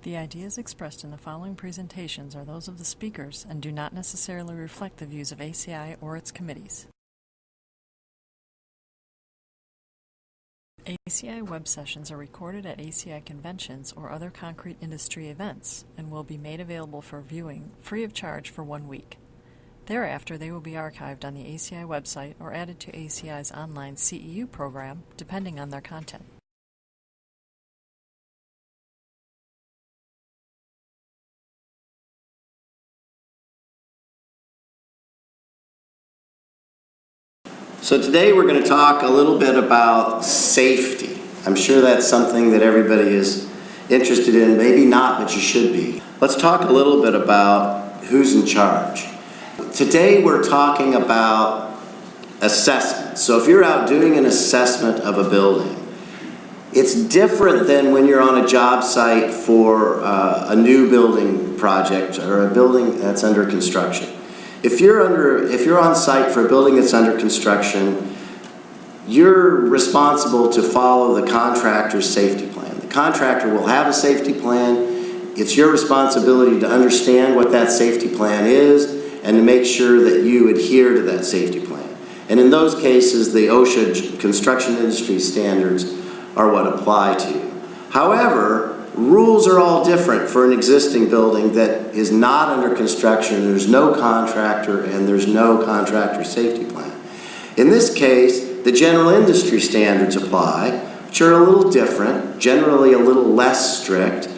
The ideas expressed in the following presentations are those of the speakers and do not necessarily reflect the views of ACI or its committees. ACI web sessions are recorded at ACI conventions or other concrete industry events and will be made available for viewing free of charge for 1 week. Thereafter, they will be archived on the ACI website or added to ACI's online CEU program, depending on their content. So today we're going to talk a little bit about safety. I'm sure that's something that everybody is interested in. Maybe not, but you should be. Let's talk a little bit about who's in charge. Today we're talking about assessment. So if you're out doing an assessment of a building, it's different than when you're on a job site for a new building project or a building that's under construction. If you're on site for a building that's under construction, you're responsible to follow the contractor's safety plan. The contractor will have a safety plan. It's your responsibility to understand what that safety plan is and to make sure that you adhere to that safety plan. And in those cases, the OSHA construction industry standards are what apply to you. However, rules are all different for an existing building that is not under construction. There's no contractor and there's no contractor safety plan. In this case, the general industry standards apply, which are a little different, generally a little less strict,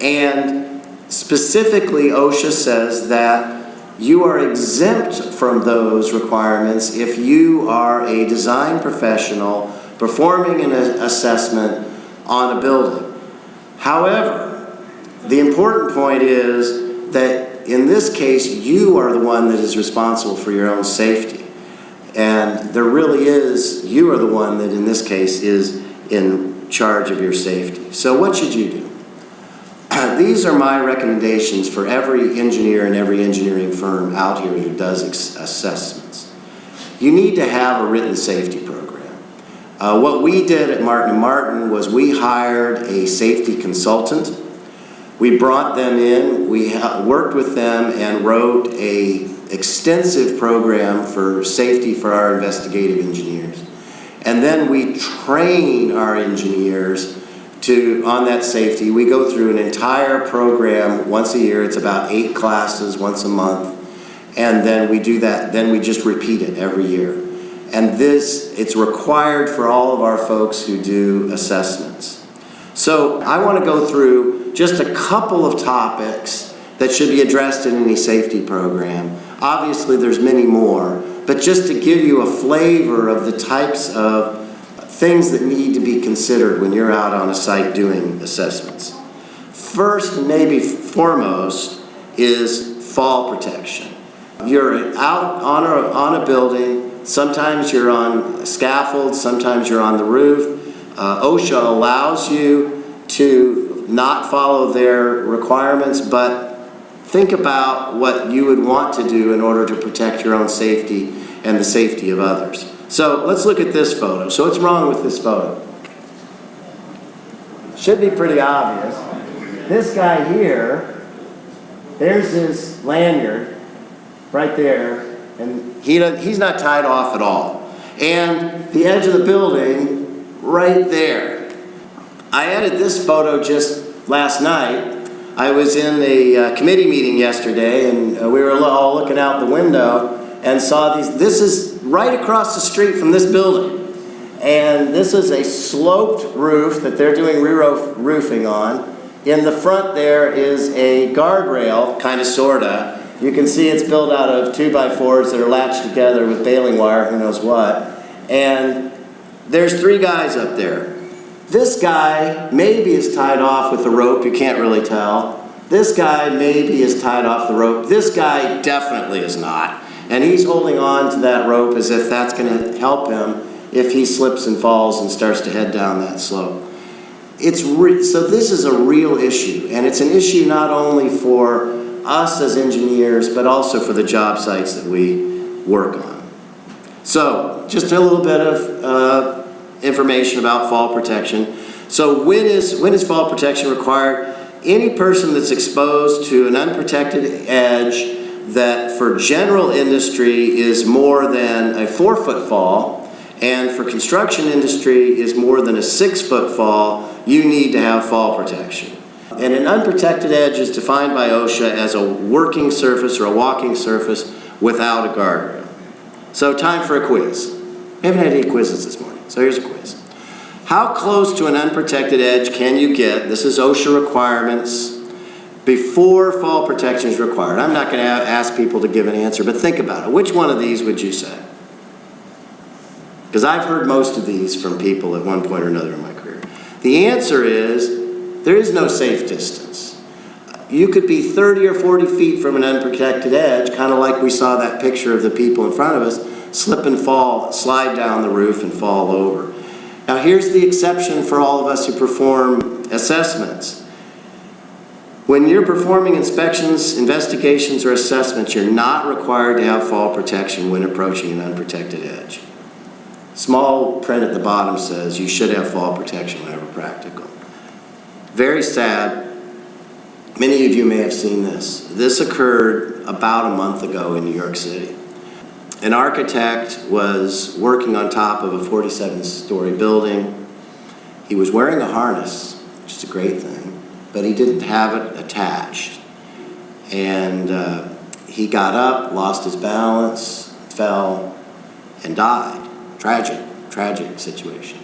and specifically OSHA says that you are exempt from those requirements if you are a design professional performing an assessment on a building. However, the important point is that in this case, you are the one that is responsible for your own safety. And there really is, you are the one that in this case is in charge of your safety. So what should you do? These are my recommendations for every engineer and every engineering firm out here who does assessments. You need to have a written safety program. What we did at Martin & Martin was we hired a safety consultant. We brought them in, we worked with them and wrote an extensive program for safety for our investigative engineers. And then we train our engineers on that safety. We go through an entire program once a year. It's about 8 classes once a month. And then we do that, then we just repeat it every year. And it's required for all of our folks who do assessments. So I want to go through just a couple of topics that should be addressed in any safety program. Obviously there's many more, but just to give you a flavor of the types of things that need to be considered when you're out on a site doing assessments. First, and maybe foremost, is fall protection. You're out on a building. Sometimes you're on scaffolds, sometimes you're on the roof. OSHA allows you to not follow their requirements, but think about what you would want to do in order to protect your own safety and the safety of others. So let's look at this photo. So what's wrong with this photo? Should be pretty obvious. This guy here, there's his lanyard right there. And he's not tied off at all. And the edge of the building, right there. I added this photo just last night. I was in a committee meeting yesterday, and we were all looking out the window and saw these. This is right across the street from this building. And this is a sloped roof that they're doing re-roofing on. In the front there is a guardrail, kind of, sorta. You can see it's built out of 2x4s that are latched together with baling wire, who knows what. And there's 3 guys up there. This guy maybe is tied off with the rope, you can't really tell. This guy maybe is tied off the rope. This guy definitely is not. And he's holding on to that rope as if that's going to help him if he slips and falls and starts to head down that slope. So this is a real issue, and it's an issue not only for us as engineers, but also for the job sites that we work on. So, just a little bit of information about fall protection. So when is fall protection required? any person that's exposed to an unprotected edge that for general industry is more than a 4-foot fall, and for construction industry is more than a 6-foot fall, you need to have fall protection. And an unprotected edge is defined by OSHA as a working surface or a walking surface without a guardrail. So time for a quiz. We haven't had any quizzes this morning, so here's a quiz. How close to an unprotected edge can you get? This is OSHA requirements before fall protection is required. I'm not going to ask people to give an answer, but think about it. Which one of these would you say? Because I've heard most of these from people at one point or another in my career. The answer is there is no safe distance. You could be 30 or 40 feet from an unprotected edge, kind of like we saw that picture of the people in front of us, slip and fall, slide down the roof and fall over. Now here's the exception for all of us who perform assessments. When you're performing inspections, investigations, or assessments, you're not required to have fall protection when approaching an unprotected edge. Small print at the bottom says you should have fall protection whenever practical. Very sad. Many of you may have seen this. This occurred about a month ago in New York City. An architect was working on top of a 47-story building. He was wearing a harness, which is a great thing, but he didn't have it attached. And he got up, lost his balance, fell, and died. Tragic situation.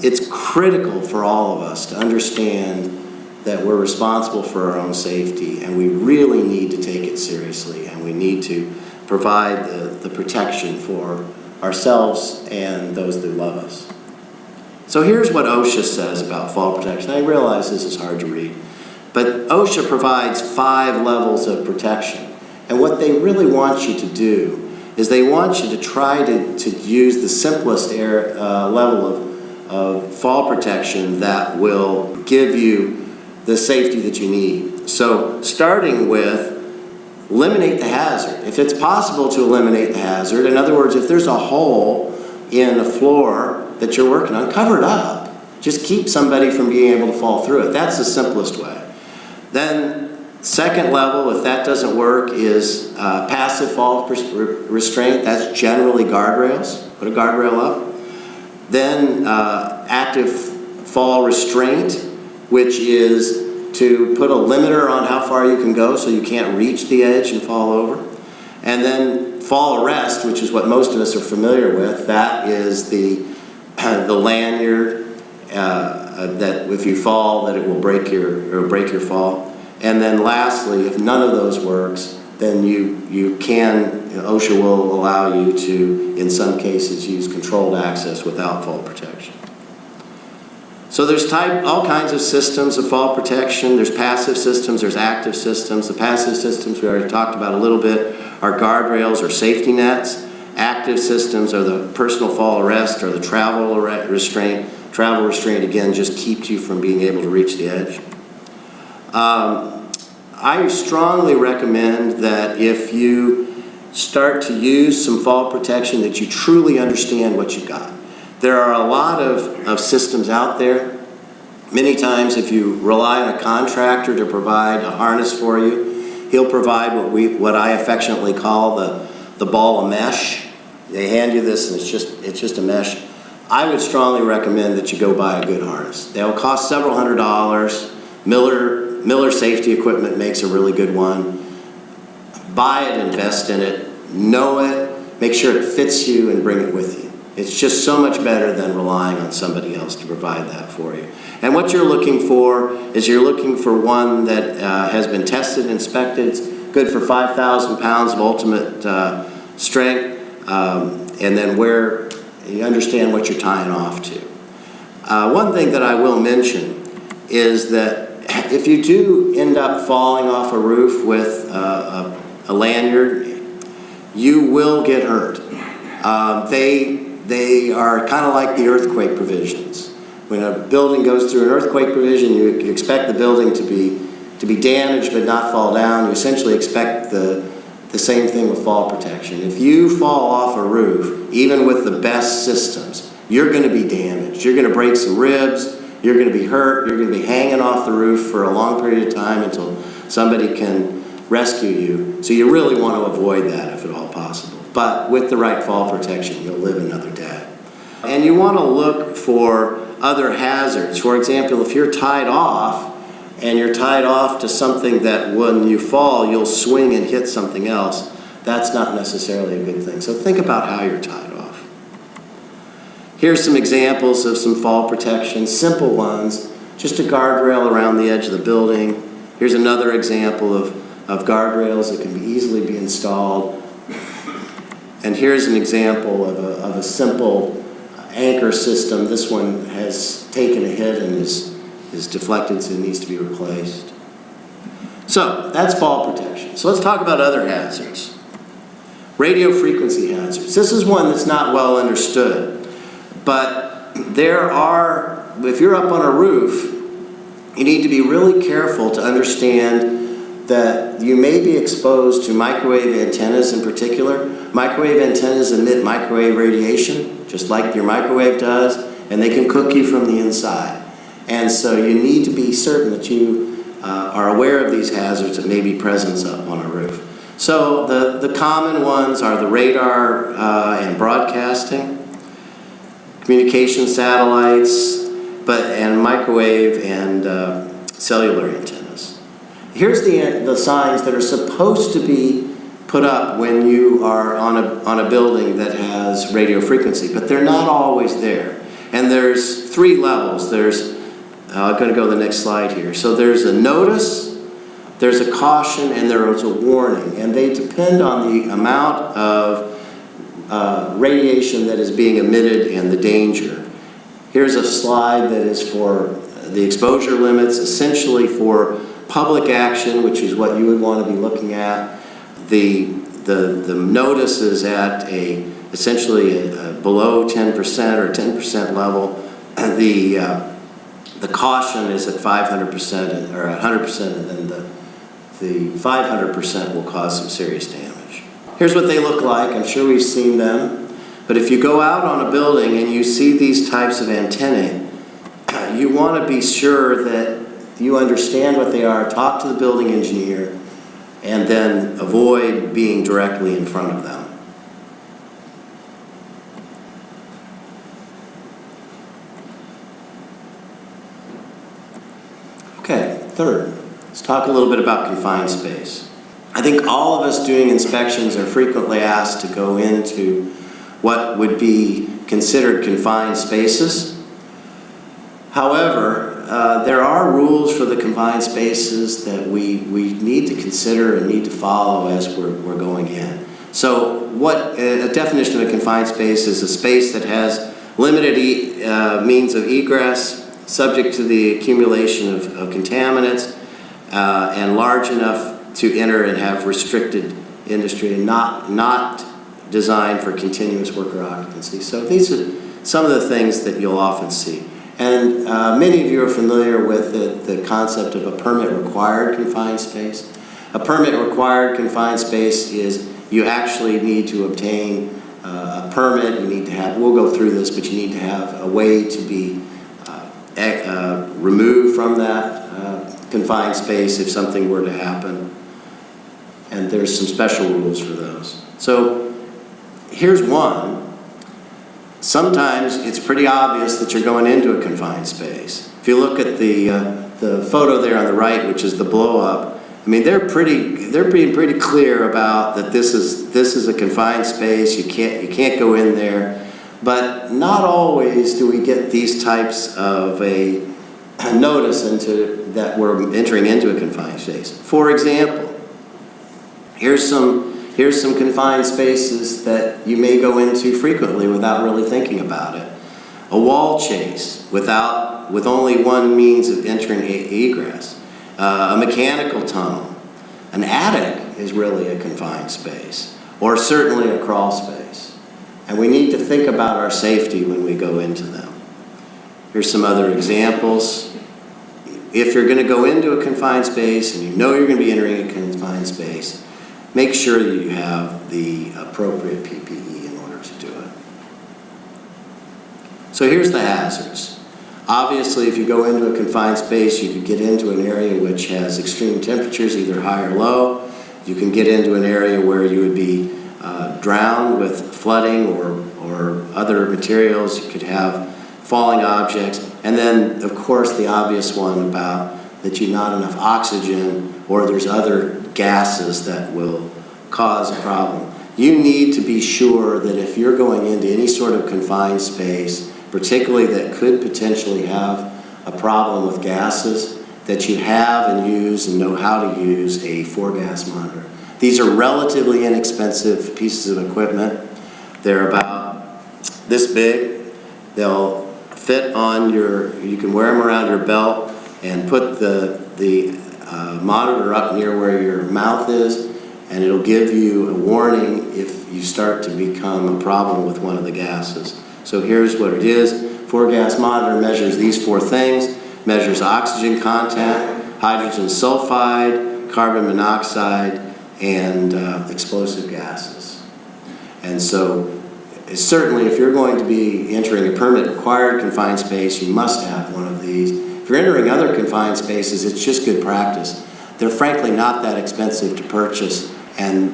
It's critical for all of us to understand that we're responsible for our own safety, and we really need to take it seriously, and we need to provide the protection for ourselves and those that love us. So here's what OSHA says about fall protection. I realize this is hard to read, but OSHA provides 5 levels of protection. And what they really want you to do is they want you to try to use the simplest level of fall protection that will give you the safety that you need. So starting with eliminate the hazard. If it's possible to eliminate the hazard, in other words, if there's a hole in a floor that you're working on, cover it up. Just keep somebody from being able to fall through it. That's the simplest way. Then second level, if that doesn't work, is passive fall restraint. That's generally guardrails. Put a guardrail up. Then active fall restraint, which is to put a limiter on how far you can go so you can't reach the edge and fall over. And then fall arrest, which is what most of us are familiar with. That is the lanyard that if you fall, that it will break your fall. And then lastly, if none of those works, then OSHA will allow you to, in some cases, use controlled access without fall protection. So there's all kinds of systems of fall protection. There's passive systems, there's active systems. The passive systems we already talked about a little bit are guardrails or safety nets. Active systems are the personal fall arrest or the travel restraint. Travel restraint, again, just keeps you from being able to reach the edge. I strongly recommend that if you start to use some fall protection, that you truly understand what you've got. There are a lot of systems out there. Many times if you rely on a contractor to provide a harness for you, he'll provide what I affectionately call the ball of mesh. They hand you this and it's just a mesh. I would strongly recommend that you go buy a good harness. They'll cost several $100s. Miller Safety Equipment makes a really good one. Buy it, invest in it, know it, make sure it fits you, and bring it with you. It's just so much better than relying on somebody else to provide that for you. And what you're looking for is you're looking for one that has been tested and inspected. It's good for 5,000 pounds of ultimate strength, and then where you understand what you're tying off to. One thing that I will mention is that if you do end up falling off a roof with a lanyard, you will get hurt. They are kind of like the earthquake provisions. When a building goes through an earthquake provision, you expect the building to be damaged but not fall down. You essentially expect the same thing with fall protection. If you fall off a roof, even with the best systems, you're going to be damaged. You're going to break some ribs, you're going to be hurt, you're going to be hanging off the roof for a long period of time until somebody can rescue you. So you really want to avoid that if at all possible. But with the right fall protection, you'll live another day. And you want to look for other hazards. For example, if you're tied off, and you're tied off to something that when you fall, you'll swing and hit something else, that's not necessarily a good thing. So think about how you're tied off. Here's some examples of some fall protection, simple ones, just a guardrail around the edge of the building. Here's another example of guardrails that can easily be installed. And here's an example of a simple anchor system. This one has taken a hit and is deflected, so it needs to be replaced. So that's fall protection. So let's talk about other hazards. Radio frequency hazards. This is one that's not well understood, but if you're up on a roof, you need to be really careful to understand that you may be exposed to microwave antennas in particular. Microwave antennas emit microwave radiation, just like your microwave does, and they can cook you from the inside. And so you need to be certain that you are aware of these hazards that may be present up on a roof. So the common ones are the radar and broadcasting, communication satellites, and microwave and cellular antennas. Here's the signs that are supposed to be put up when you are on a building that has radio frequency, but they're not always there. And there's 3 levels. I'm going to go to the next slide here. So there's a notice, there's a caution, and there is a warning. And they depend on the amount of radiation that is being emitted and the danger. Here's a slide that is for the exposure limits, essentially for public action, which is what you would want to be looking at. The notice is at essentially below 10% or 10% level. The caution is at 500% or 100%, and then the 500% will cause some serious damage. Here's what they look like. I'm sure we've seen them. But if you go out on a building and you see these types of antennae, you want to be sure that you understand what they are, talk to the building engineer, and then avoid being directly in front of them. Okay, third, let's talk a little bit about confined space. I think all of us doing inspections are frequently asked to go into what would be considered confined spaces. However, there are rules for the confined spaces that we need to consider and need to follow as we're going in. So a definition of a confined space is a space that has limited means of egress, subject to the accumulation of contaminants, and large enough to enter and have restricted industry, and not designed for continuous worker occupancy. So these are some of the things that you'll often see. And many of you are familiar with the concept of a permit-required confined space. A permit-required confined space is you actually need to obtain a permit. You need to have, we'll go through this, but you need to have a way to be removed from that confined space if something were to happen. And there's some special rules for those. So here's one. Sometimes it's pretty obvious that you're going into a confined space. If you look at the photo there on the right, which is the blow-up, I mean, they're being pretty clear about that this is a confined space. You can't go in there. But not always do we get these types of a notice that we're entering into a confined space. For example, here's some confined spaces that you may go into frequently without really thinking about it. A wall chase with only one means of entering egress. A mechanical tunnel. An attic is really a confined space, or certainly a crawl space. And we need to think about our safety when we go into them. Here's some other examples. If you're going to go into a confined space and you know you're going to be entering a confined space, make sure that you have the appropriate PPE in order to do it. So here's the hazards. Obviously, if you go into a confined space, you could get into an area which has extreme temperatures, either high or low. You can get into an area where you would be drowned with flooding or other materials. You could have falling objects. And then, of course, the obvious one about that you've not enough oxygen or there's other gases that will cause a problem. You need to be sure that if you're going into any sort of confined space, particularly that could potentially have a problem with gases, that you have and use and know how to use a 4-gas monitor. These are relatively inexpensive pieces of equipment. They're about this big. They'll fit on you can wear them around your belt and put the monitor up near where your mouth is, and it'll give you a warning if you start to become a problem with one of the gases. So here's what it is. 4-gas monitor measures these 4 things. Measures oxygen content, hydrogen sulfide, carbon monoxide, and explosive gases. And so certainly if you're going to be entering a permit-required confined space, you must have one of these. If you're entering other confined spaces, it's just good practice. They're frankly not that expensive to purchase, and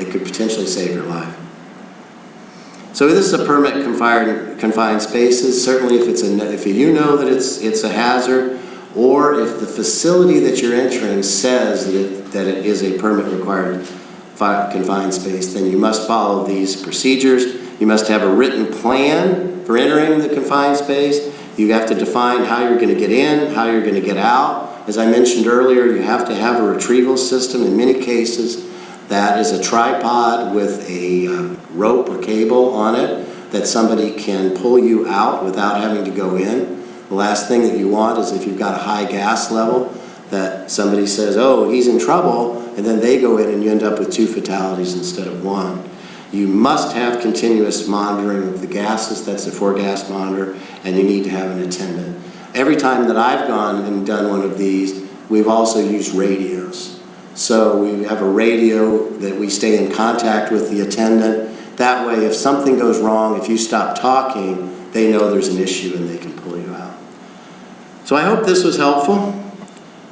it could potentially save your life. So this is a permit confined spaces. Certainly if you know that it's a hazard, or if the facility that you're entering says that it is a permit required confined space, then you must follow these procedures. You must have a written plan for entering the confined space. You have to define how you're going to get in, how you're going to get out. As I mentioned earlier, you have to have a retrieval system. In many cases, that is a tripod with a rope or cable on it that somebody can pull you out without having to go in. The last thing that you want is if you've got a high gas level that somebody says, oh, he's in trouble, and then they go in and you end up with 2 fatalities instead of 1. You must have continuous monitoring of the gases. That's a 4-gas monitor, and you need to have an attendant. Every time that I've gone and done one of these, we've also used radios. So we have a radio that we stay in contact with the attendant. That way, if something goes wrong, if you stop talking, they know there's an issue and they can pull you out. So I hope this was helpful.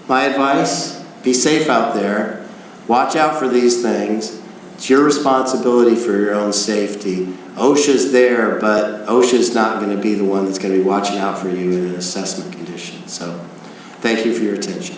My advice, be safe out there. Watch out for these things. It's your responsibility for your own safety. OSHA's there, but OSHA's not going to be the one that's going to be watching out for you in an assessment condition. So thank you for your attention.